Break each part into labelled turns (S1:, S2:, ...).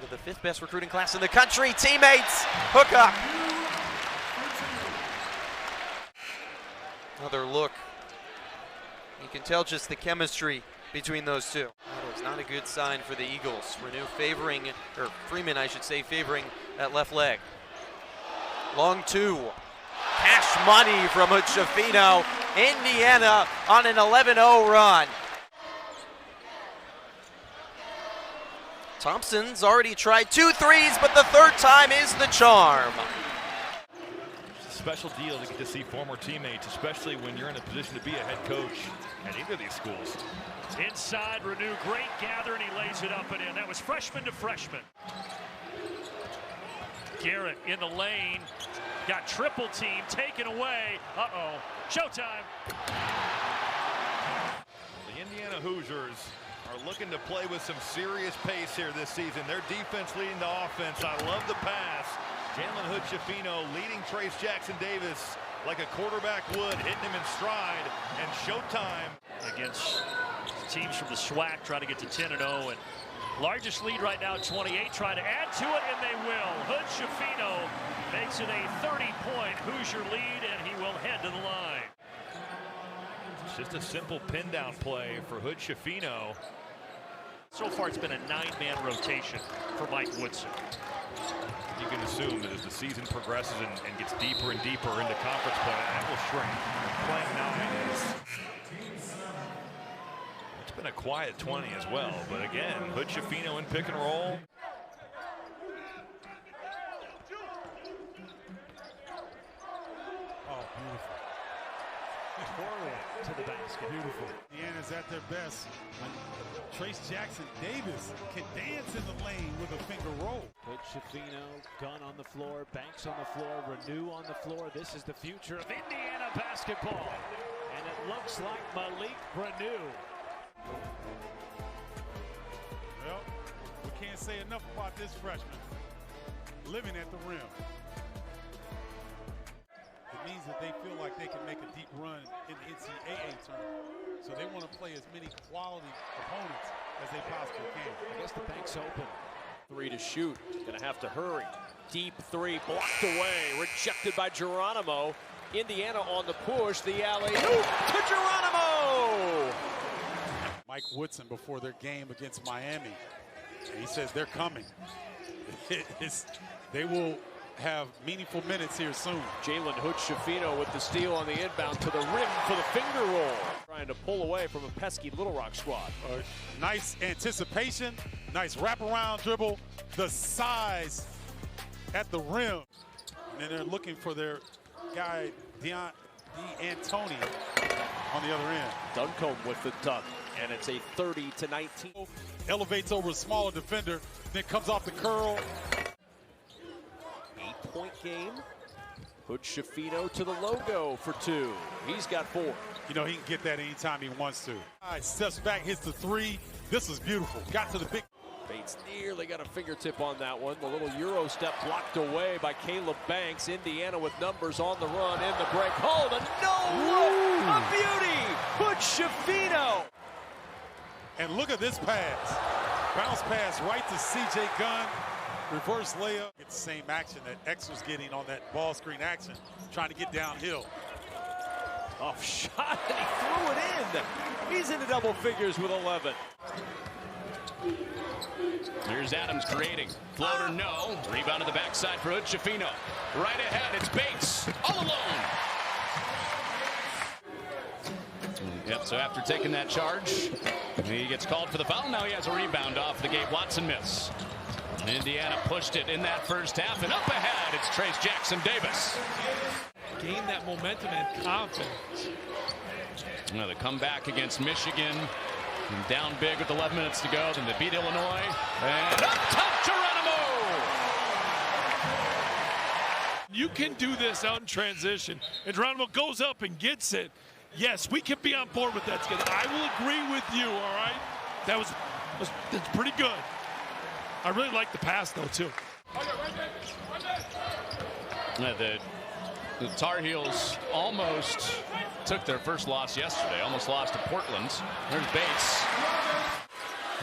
S1: Out of the 5th best recruiting class in the country, teammates hook up. Another look. You can tell just the chemistry between those two. That was not a good sign for the Eagles. Freeman, I should say, favoring that left leg. Long two. Cash money from Hood-Schifino. Indiana on an 11-0 run. Thompson's already tried 2 threes, but the 3rd time is the charm.
S2: It's a special deal to get to see former teammates, especially when you're in a position to be a head coach at either of these schools.
S3: Inside, Renew, great gather, and he lays it up and in. That was freshman to freshman. Garrett in the lane, got triple team, taken away. Uh-oh, showtime.
S2: The Indiana Hoosiers are looking to play with some serious pace here this season. Their defense leading the offense. I love the pass. Jalen Hood-Schifino leading Trace Jackson-Davis like a quarterback would, hitting him in stride, and showtime.
S3: Against teams from the SWAC trying to get to 10-0, and largest lead right now, 28, trying to add to it, and they will. Hood-Schifino makes it a 30-point Hoosier lead, and he will head to the line.
S2: It's just a simple pin down play for Hood-Schifino.
S3: So far, it's been a 9-man rotation for Mike Woodson.
S2: You can assume that as the season progresses and gets deeper and deeper into conference play, that will shrink. Playing 9 is... It's been a quiet 20 as well, but again, Hood-Schifino in pick and roll.
S4: Oh, beautiful. Forward to the basket. Beautiful. Indiana's at their best when Trace Jackson-Davis can dance in the lane with a finger roll.
S5: Hood-Schifino, gun on the floor, Banks on the floor, Renew on the floor. This is the future of Indiana basketball. And it looks like Malik Renew.
S4: Well, we can't say enough about this freshman living at the rim. It means that they feel like they can make a deep run in the NCAA tournament. So they want to play as many quality opponents as they possibly can.
S5: I guess the bank's open. 3 to shoot. Gonna have to hurry. Deep 3 blocked away. Rejected by Geronimo. Indiana on the push. The alley-oop to Geronimo!
S4: Mike Woodson before their game against Miami. And he says they're coming. They will have meaningful minutes here soon.
S5: Jalen Hood-Schifino with the steal on the inbound to the rim for the finger roll. Trying to pull away from a pesky Little Rock squad.
S4: Nice anticipation, nice wraparound dribble, the size at the rim. And then they're looking for their guy, D'Antoni, on the other end.
S5: Duncombe with the dunk, and it's a 30-19.
S4: Elevates over a smaller defender, then comes off the curl.
S5: 8-point game. Hood-Schifino to the logo for 2. He's got 4.
S4: You know, he can get that anytime he wants to. All right, steps back, hits the 3. This is beautiful. Got to the big.
S5: Bates nearly got a fingertip on that one. The little Euro step blocked away by Caleb Banks. Indiana with numbers on the run in the break. Hold a no-look, a beauty. Hood-Schifino.
S4: And look at this pass. Bounce pass right to C.J. Gunn. Reverse layup. It's the same action that X was getting on that ball screen action, trying to get downhill.
S5: Off shot, and he threw it in. He's into double figures with 11.
S6: Here's Adams creating. Floater, no. Rebound to the backside for Hood-Schifino. Right ahead, it's Bates, all alone. Yep, so after taking that charge, he gets called for the foul. Now he has a rebound off the Gabe Watson miss. Indiana pushed it in that first half, and up ahead, it's Trace Jackson-Davis.
S7: Gain that momentum and confidence.
S6: Now the comeback against Michigan. And down big with 11 minutes to go. Then they beat Illinois. And up top, Geronimo!
S7: You can do this out in transition. And Geronimo goes up and gets it. Yes, we can be on board with that together. I will agree with you, all right? That's pretty good. I really like the pass, though, too.
S6: The Tar Heels almost took their first loss yesterday. Almost lost to Portland. There's Bates.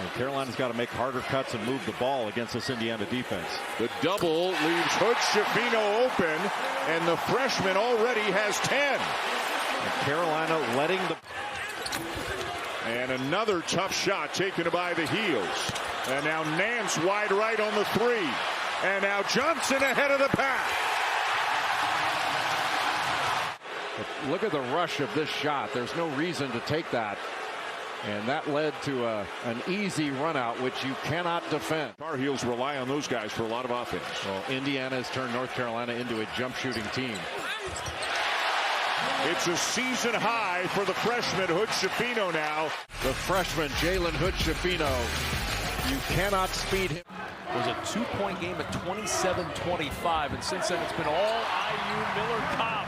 S8: And Carolina's got to make harder cuts and move the ball against this Indiana defense.
S9: The double leaves Hood-Schifino open, and the freshman already has 10.
S8: And Carolina letting the...
S9: And another tough shot taken by the heels. And now Nance wide right on the 3. And now Johnson ahead of the pack.
S5: Look at the rush of this shot. There's no reason to take that. And that led to an easy run out, which you cannot defend.
S9: Tar Heels rely on those guys for a lot of offense.
S5: Well, Indiana has turned North Carolina into a jump shooting team.
S9: It's a season high for the freshman Hood-Schifino now.
S5: The freshman Jalen Hood-Schifino. You cannot speed him.
S10: It was a 2-point game at 27-25, and since then it's been all IU. Miller Kopp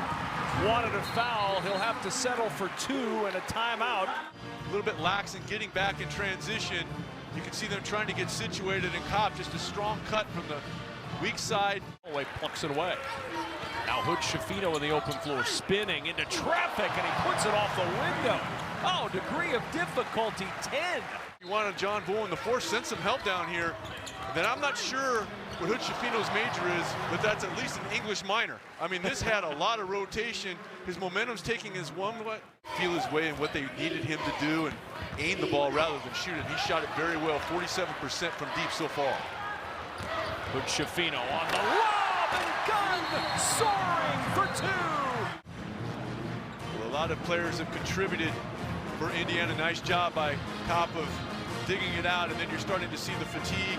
S10: wanted a foul. He'll have to settle for 2 and a timeout.
S11: A little bit lax in getting back in transition. You can see them trying to get situated, and Kopp just a strong cut from the weak side.
S10: Away plucks it away. Now Hood-Schifino in the open floor, spinning into traffic, and he puts it off the window. Oh, degree of difficulty 10.
S11: You wanted John Bull in the force, send some help down here. Then I'm not sure what Hood-Schifino's major is, but that's at least an English minor. I mean, this had a lot of rotation. His momentum's taking his one way, feel his way in what they needed him to do and aim the ball rather than shoot it. He shot it very well, 47% from deep so far.
S10: Hood-Schifino on the lob and gun, soaring for 2.
S11: Well, a lot of players have contributed for Indiana. Nice job by Kopp of digging it out, and then you're starting to see the fatigue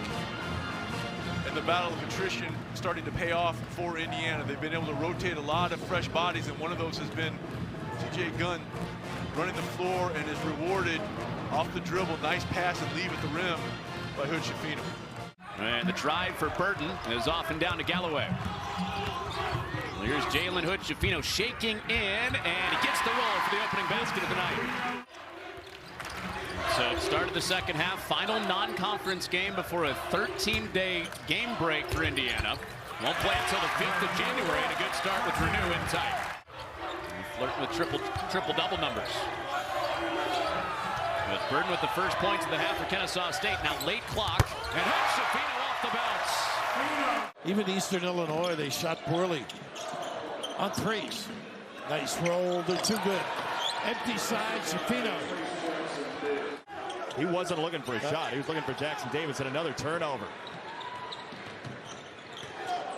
S11: and the battle of attrition starting to pay off for Indiana. They've been able to rotate a lot of fresh bodies, and one of those has been T.J. Gunn running the floor and is rewarded off the dribble. Nice pass and leave at the rim by Hood-Schifino.
S6: And the drive for Burton is off and down to Galloway. Here's Jalen Hood-Schifino shaking in, and he gets the roll for the opening basket of the night. So it started the second half, final non-conference game before a 13-day game break for Indiana. Won't play until the 5th of January, and a good start with Renew in tight. Flirting with triple-double numbers. With Burton with the first points of the half for Kennesaw State. Now late clock, and Hood-Schifino off the bounce.
S12: Even Eastern Illinois, they shot poorly on threes. Nice roll, they're too good. Empty side, Schifino.
S2: He wasn't looking for a shot. He was looking for Jackson Davis and another turnover.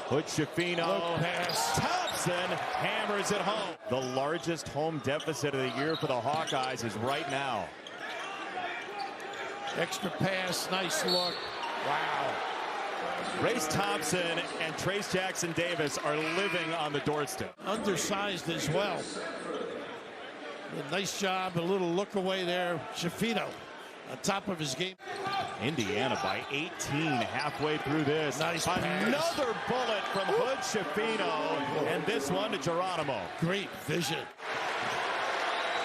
S2: Hood-Schifino.
S12: Pass.
S2: Thompson hammers it home. The largest home deficit of the year for the Hawkeyes is right now.
S12: Extra pass, nice look. Wow.
S2: Race Thompson and Trace Jackson Davis are living on the doorstep.
S12: Undersized as well. A nice job, a little look away there. Schifino on top of his game.
S2: Indiana by 18 halfway through this.
S12: Nice pass.
S2: Another bullet from Hood-Schifino, and this one to Geronimo.
S12: Great vision.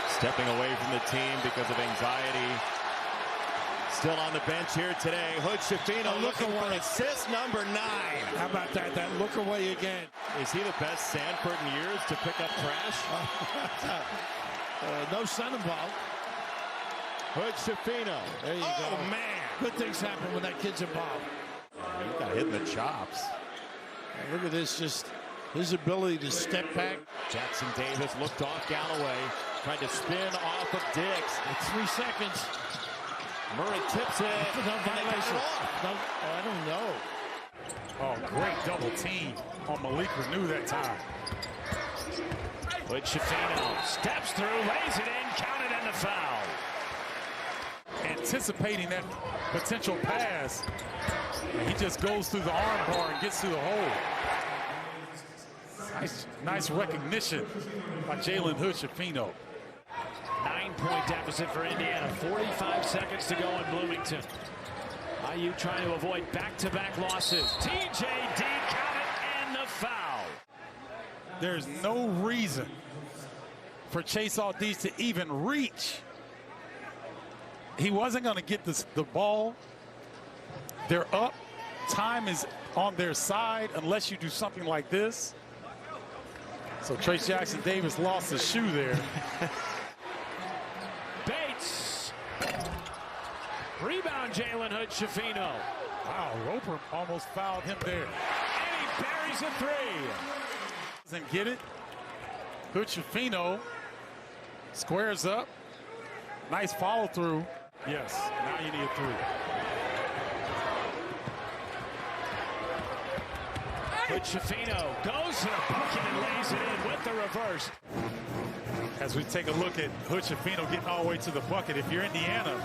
S2: Stepping away from the team because of anxiety. Still on the bench here today. Hood-Schifino looking for assist number 9.
S12: How about that? That look away again.
S2: Is he the best Sanford in years to pick up trash?
S12: No sun involved.
S2: Hood-Schifino.
S12: There you go.
S2: Oh, man.
S12: Good things happen when that kid's involved.
S2: He got hit in the chops.
S12: Now look at this, just his ability to step back.
S2: Jackson Davis looked off Galloway. Tried to spin off of Dix.
S12: At 3 seconds.
S2: Murray tips it.
S12: No violation. No, I don't know.
S4: Oh, great double team on Malik Renew that time.
S3: Hood-Schifino steps through, lays it in, counted, and the foul.
S4: Anticipating that potential pass, and he just goes through the arm bar and gets through the hole. Nice recognition by Jalen Hood-Schifino.
S3: 9-point deficit for Indiana. 45 seconds to go in Bloomington. IU trying to avoid back-to-back losses. TJD counted and the foul.
S4: There's no reason for Chase Aldis to even reach. He wasn't going to get the ball. They're up. Time is on their side unless you do something like this. So Trace Jackson Davis lost his shoe there.
S3: Bates. Rebound
S5: on Jalen Hood-Schifino.
S4: Wow, Roper almost fouled him there.
S5: And he buries a three.
S4: Doesn't get it. Hood-Schifino squares up. Nice follow through. Yes, now you need a three.
S5: Hood-Schifino goes to the bucket and lays it in with the reverse.
S4: As we take a look at Hood-Schifino getting all the way to the bucket, if you're Indiana,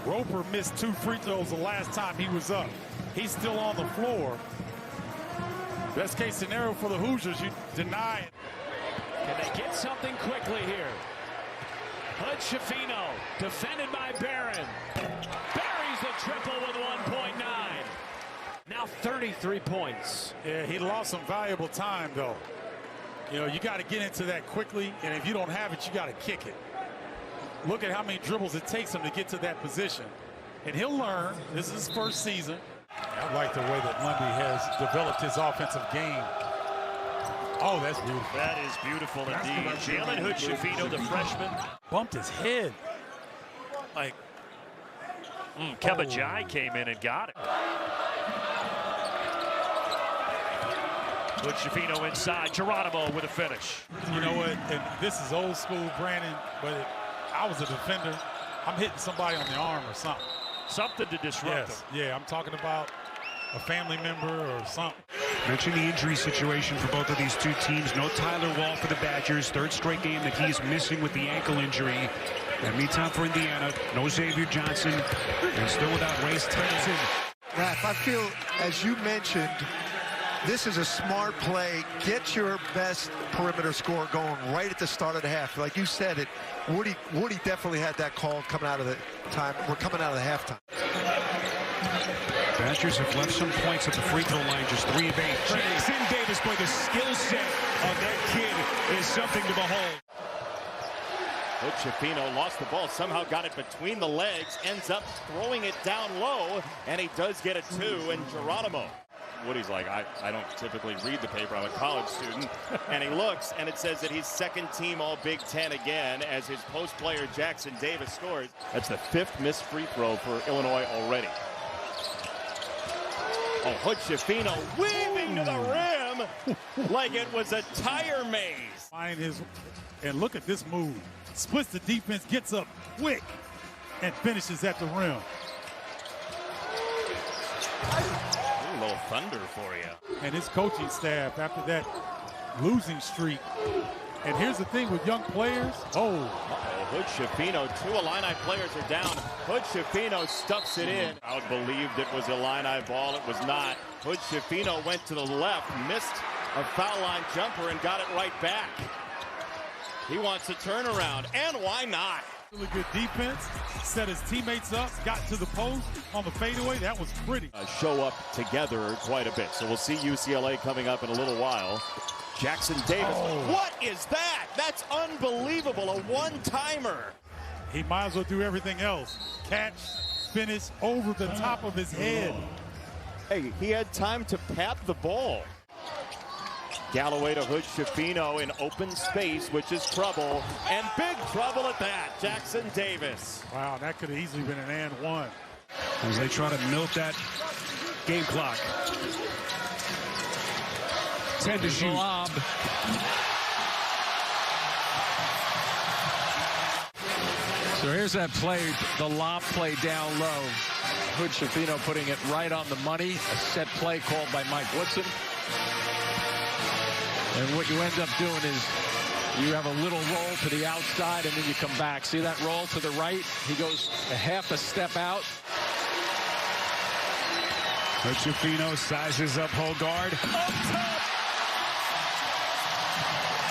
S4: Roper missed 2 free throws the last time he was up. He's still on the floor. Best case scenario for the Hoosiers, you deny it.
S5: Can they get something quickly here? Hood-Schifino, defended by Barron. Buries the triple with 1.9. Now 33 points.
S4: Yeah, he lost some valuable time, though. You know, you got to get into that quickly, and if you don't have it, you got to kick it. Look at how many dribbles it takes him to get to that position. And he'll learn. This is his first season. I like the way that Lundy has developed his offensive game. Oh, that's beautiful.
S3: That is beautiful indeed. Jalen Hood-Schifino, the freshman.
S4: Bumped his head. Like,
S3: Kebajai came in and got it. Hood-Schifino inside. Geronimo with a finish.
S4: You know what? And this is old school, Brandon, but I was a defender. I'm hitting somebody on the arm or something.
S3: Something to disrupt them.
S4: Yeah, I'm talking about a family member or something.
S13: Mention the injury situation for both of these two teams. No Tyler Wall for the Badgers. 3rd straight game that he is missing with the ankle injury. And meantime for Indiana, no Xavier Johnson, and still without Race Thompson.
S14: Raph, I feel, as you mentioned, this is a smart play. Get your best perimeter score going right at the start of the half. Like you said, Woody definitely had that call coming out of the time. We're coming out of the halftime.
S13: Badgers have left some points at the free throw line, just 3 of 8.
S5: Jackson Davis, boy, the skill set of that kid is something to behold.
S15: Hood-Schifino lost the ball, somehow got it between the legs, ends up throwing it down low, and he does get a 2, and Geronimo. Woody's like, I don't typically read the paper, I'm a college student, and he looks, and it says that he's 2nd team all Big Ten again as his post player Jackson Davis scores. That's the 5th missed free throw for Illinois already. Oh, Hood-Schifino weaving to the rim like it was a tire maze.
S4: And look at this move. Splits the defense, gets up quick, and finishes at the rim.
S15: A little thunder for you.
S4: And his coaching staff after that losing streak. And here's the thing with young players.
S15: Hood-Schifino, 2 Illini players are down. Hood-Schifino stuffs it in. Crowd believed it was Illini ball. It was not. Hood-Schifino went to the left, missed a foul line jumper, and got it right back. He wants a turnaround, and why not?
S4: Really good defense, set his teammates up, got to the post on the fadeaway. That was pretty.
S15: Show up together quite a bit. So we'll see UCLA coming up in a little while. Jackson Davis. What is that? That's unbelievable. A one-timer.
S4: He might as well do everything else. Catch, finish over the top of his head.
S15: Hey, he had time to pat the ball. Galloway to Hood-Schifino in open space, which is trouble, and big trouble at that. Jackson Davis.
S4: Wow, that could have easily been an and one.
S13: As they try to milk that game clock. 10 to shoot.
S10: So here's that play, the lob play down low. Hood-Schifino putting it right on the money. A set play called by Mike Woodson. And what you end up doing is you have a little roll to the outside and then you come back. See that roll to the right? He goes a half a step out.
S13: Hood-Schifino sizes up Hogard.
S5: Up top.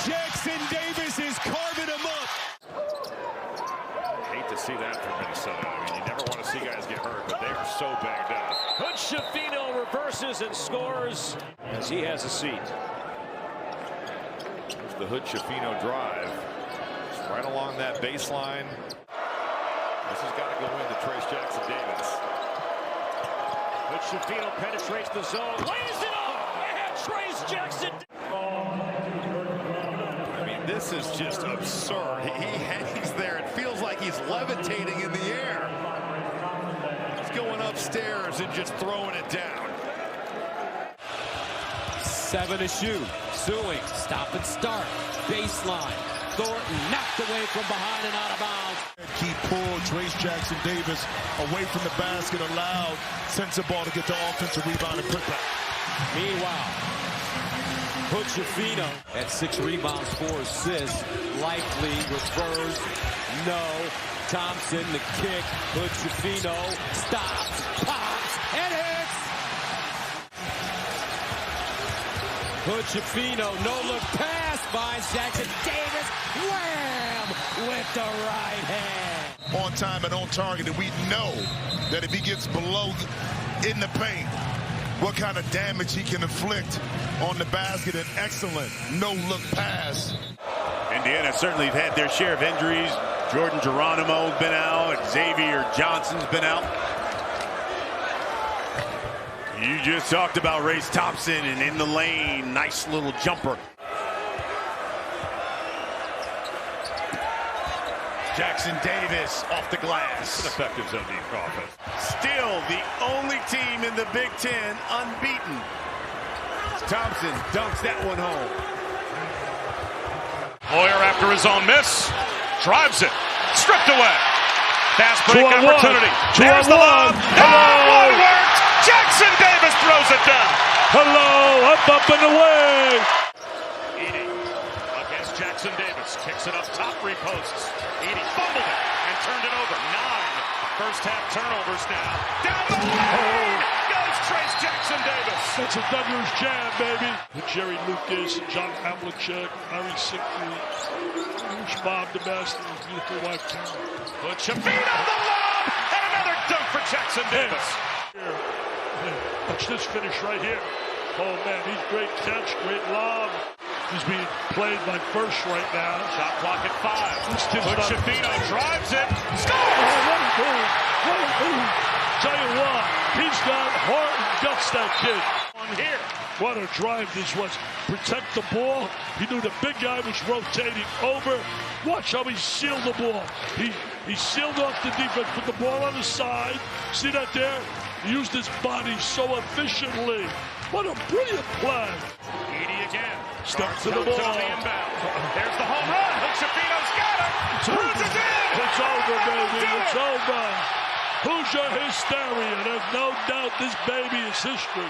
S5: Jackson Davis is carving him up.
S2: Hate to see that from Minnesota. I mean, you never want to see guys get hurt, but they are so banged up.
S5: Hood-Schifino reverses and scores as he has a seat.
S2: The Hood-Schifino drive. Just right along that baseline. This has got to go into Trace Jackson Davis.
S3: Hood-Schifino penetrates the zone, lays it up, and Trace Jackson.
S2: I mean, this is just absurd. He hangs there. It feels like he's levitating in the air. What's going upstairs and just throwing it down.
S5: 7 to shoot. Suing, stop and start. Baseline. Thornton knocked away from behind and out of bounds.
S12: Key pull, Trace Jackson Davis away from the basket, allowed sends the ball to get the offensive rebound and put back.
S5: Meanwhile, Hood-Schifino at 6 rebounds, 4 assists. Likely refers. No. Thompson, the kick. Hood-Schifino stops, pops, and hits. Hood-Schifino, no-look pass by Jackson Davis. Wham! With the right hand.
S12: On time and on target, and we know that if he gets below in the paint, what kind of damage he can inflict on the basket. An excellent no-look pass.
S9: Indiana certainly have had their share of injuries. Jordan Geronimo's been out. Xavier Johnson's been out. You just talked about Race Thompson, and in the lane, nice little jumper. Jackson Davis off the glass.
S2: An effective zone offense.
S9: Still the only team in the Big Ten unbeaten. Thompson dunks that one home.
S6: Hoyer after his own miss. Drives it. Stripped away. Fast break opportunity. There's the lob. Oh, one worked. Jackson Davis throws it down.
S7: Hello, up and away.
S6: Edey against Jackson Davis. Kicks it up top, reposts. Edey fumbled it and turned it over. 9 first half turnovers now. Down the lane goes Trace Jackson Davis.
S7: That's a Douglas jam, baby. Jerry Lucas, John Havlicek, Larry Sickey, Bob the best, and his beautiful wife, Karen.
S6: Hood-Schifino, the lob, and another dunk for Jackson Davis.
S7: Watch this finish right here. Oh, man, he's great catch, great lob. He's being played by First right now.
S6: Shot clock at 5. Hood-Schifino drives it. Scores!
S7: Oh, what a move. What a move. Tell you what, he's got heart and guts, that kid.
S6: On here.
S7: What a drive this was. Protect the ball. He knew the big guy was rotating over. Watch how he sealed the ball. He sealed off the defense, put the ball on the side. See that there? He used his body so efficiently. What a brilliant play.
S6: Edey again.
S7: Step to the ball.
S6: On the inbound. There's the home run. Hood-Schifino's got it. Cruises in.
S7: It's over, baby. It's over. Hoosier hysteria. There's no doubt this baby is history.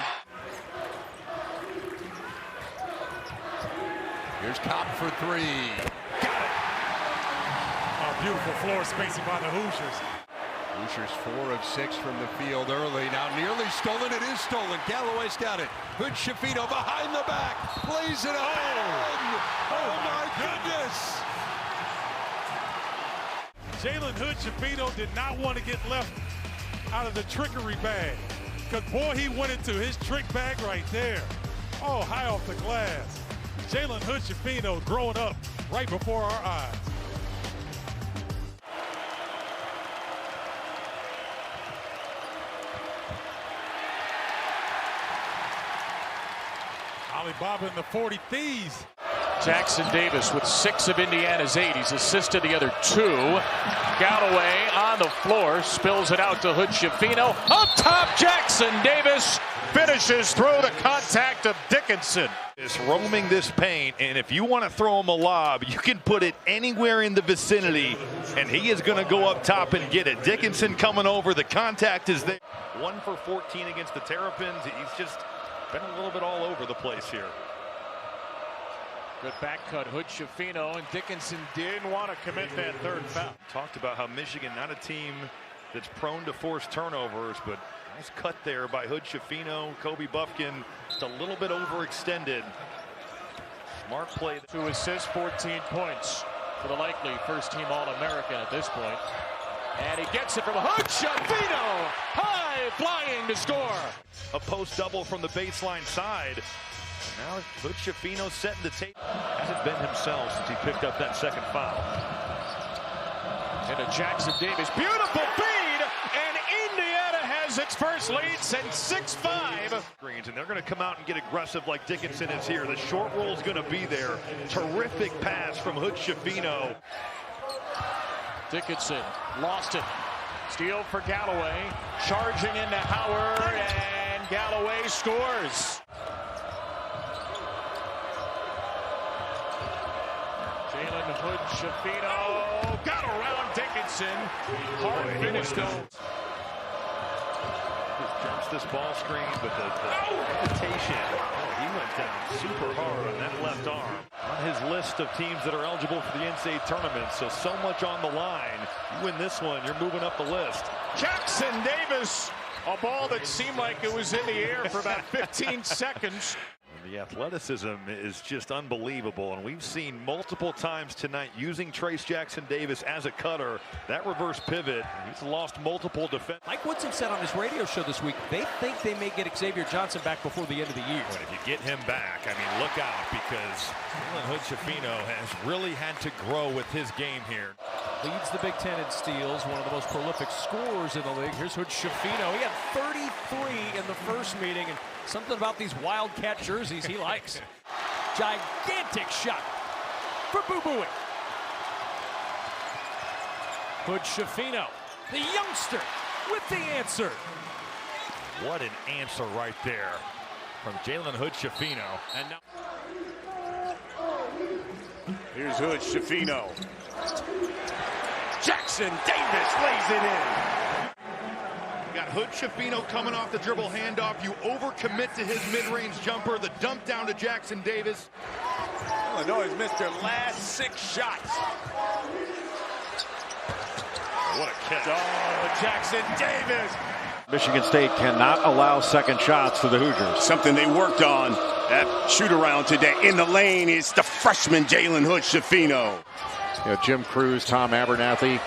S16: Here's Cobb for 3. Got it. Oh, beautiful floor spacing by the Hoosiers. Hoosiers 4 of 6 from the field early. Now nearly stolen. It is stolen. Galloway's got it. Hood-Schifino behind the back. Plays it on. Oh my goodness.
S4: Jalen Hood-Schifino did not want to get left out of the trickery bag. Because, boy, he went into his trick bag right there. Oh, high off the glass. Jalen Hood-Schifino growing up right before our eyes. Alibaba and the 40 Thieves.
S10: Jackson Davis with 6 of Indiana's 8. He's assisted the other 2. Galloway on the floor, spills it out to Hood-Schifino. Up top, Jackson Davis finishes through the contact of Dickinson.
S2: Is roaming this paint, and if you want to throw him a lob, you can put it anywhere in the vicinity, and he is going to go up top and get it. Dickinson coming over, the contact is there. 1 for 14 against the Terrapins. He's just been a little bit all over the place here.
S5: Good back cut, Hood-Schifino, and Dickinson didn't want to commit that 3rd foul.
S2: Talked about how Michigan, not a team that's prone to force turnovers, but nice cut there by Hood-Schifino. Kobe Buffkin just a little bit overextended. Smart play.
S10: 2 assists, 14 points for the likely first-team All-American at this point. And he gets it from Hood-Schifino, high flying to score.
S2: A post double from the baseline side. Now Hood-Schifino setting the tape. Hasn't been himself since he picked up that 2nd foul.
S10: And a Jackson Davis, beautiful feed, and Indiana has its first lead since 6-5.
S2: And they're going to come out and get aggressive like Dickinson is here. The short roll is going to be there. Terrific pass from Hood-Schifino.
S10: Dickinson lost it. Steal for Galloway. Charging into Howard, and Galloway scores. Jalen Hood-Schifino got around Dickinson. Hard finish though.
S2: Jumps this ball screen, but the hesitation. He went down super hard on that left arm. On his list of teams that are eligible for the NCAA tournament, so much on the line. You win this one, you're moving up the list.
S10: Jackson Davis, a ball that seemed like it was in the air for about 15 seconds.
S2: The athleticism is just unbelievable, and we've seen multiple times tonight using Trace Jackson Davis as a cutter. That reverse pivot, he's lost multiple defense.
S5: Mike Woodson said on his radio show this week they think they may get Xavier Johnson back before the end of the year.
S2: But if you get him back, I mean, look out, because Jalen Hood-Schifino has really had to grow with his game here.
S5: Leads the Big Ten in steals, one of the most prolific scorers in the league. Here's Hood-Schifino. He had 33 in the first meeting, and something about these Wildcat jerseys he likes. Gigantic shot for Boo Booing. Hood-Schifino, the youngster, with the answer.
S2: What an answer right there from Jalen Hood-Schifino. And now
S6: here's Hood-Schifino. Jackson Davis lays it in.
S2: you got Hood-Schifino coming off the dribble handoff. You overcommit to his mid-range jumper. The dump down to Jackson Davis.
S6: Illinois missed their last 6 shots. What a catch. Oh, Jackson Davis.
S8: Michigan State cannot allow second shots to the Hoosiers.
S17: Something they worked on at shoot-around today. In the lane is the freshman Jalen Hood-Schifino.
S8: You know, Jim Cruz, Tom Abernathy,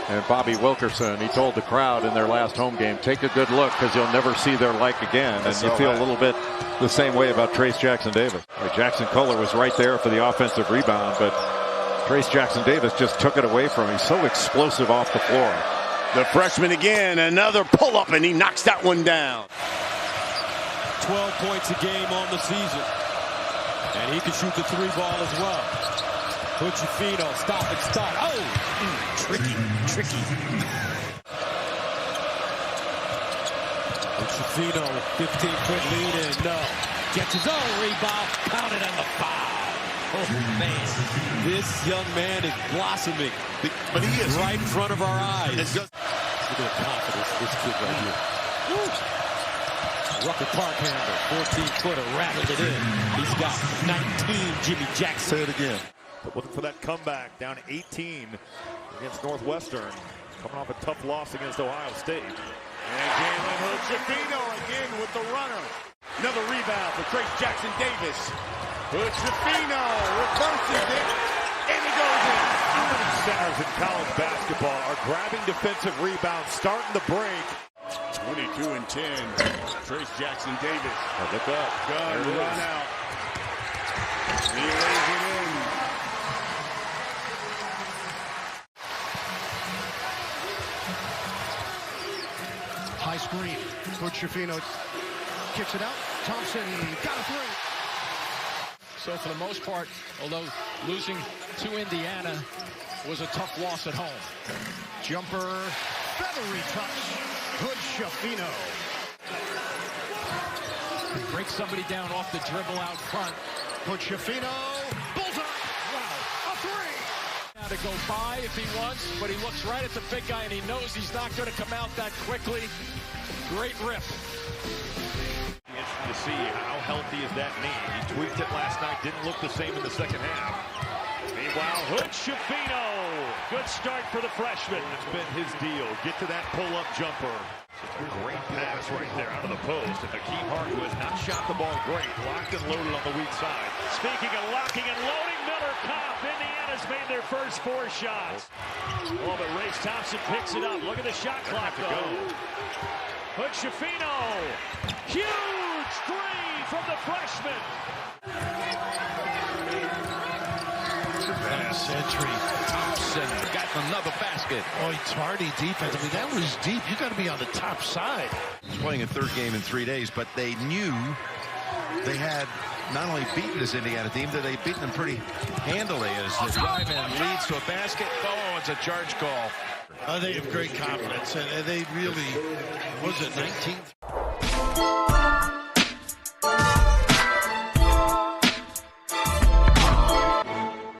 S8: and Bobby Wilkerson. He told the crowd in their last home game, take a good look because you'll never see their like again. And you feel a little bit the same way about Trace Jackson Davis. Jackson Kohler was right there for the offensive rebound, but Trace Jackson Davis just took it away from him. He's so explosive off the floor.
S17: The freshman again, another pull-up, and he knocks that one down.
S5: 12 points a game on the season. And he can shoot the 3 ball as well. Hood-Schifino, stop and start. Oh, tricky. Hood-Schifino, 15-foot lead in, no. Gets his own rebound, pounded on the foul. Oh, man. This young man is blossoming.
S17: But he is
S5: right in front of our eyes. Look at the confidence of this kid right here. Rucker Park handle, 14-footer, rattled it in. He's got 19, Jimmy Jackson.
S2: Say it again. But looking for that comeback, down 18 against Northwestern. Coming off a tough loss against Ohio State.
S17: And Jalen Hood-Schifino again with the runner. Another rebound for Trace Jackson Davis. Hood-Schifino reverses it, and he goes in.
S2: How many centers in college basketball are grabbing defensive rebounds, starting the break?
S17: 22 and 10. Trace Jackson Davis.
S2: Look up.
S17: Gun run out. He lays it in.
S18: High screen. Hood-Schifino kicks it out. Thompson got a 3.
S19: So for the most part, although losing to Indiana was a tough loss at home.
S18: Jumper, feathery touch. Hood-Schifino.
S19: Break somebody down off the dribble out front.
S18: Hood-Schifino, bullseye. Wow, a 3.
S19: Now to go by if he wants, but he looks right at the big guy and he knows he's not going to come out that quickly. Great rip.
S2: Interesting to see how healthy is that knee. He tweaked it last night, didn't look the same in the second half.
S3: Meanwhile, Hood-Schifino, good start for the freshman.
S2: It's been his deal. Get to that pull-up jumper. A great pass right there out of the post. And Hakeem Hartwood not shot the ball great. Locked and loaded on the weak side.
S3: Speaking of locking and loading, Miller Kopp. Indiana's made their first 4 shots. Oh, but Race Thompson picks it up. Look at the shot clock, though. Hood-Schifino, huge 3 from the freshman.
S19: Century, Thompson got another basket.
S18: Oh, tardy defense. I mean, that was deep. You got to be on the top side.
S20: He's playing a 3rd game in 3 days, but they knew they had not only beaten this Indiana team, that they'd beaten them pretty handily as the drive-in leads to a basket. Oh, it's a charge call.
S21: They have great confidence, and they really, was it 19th?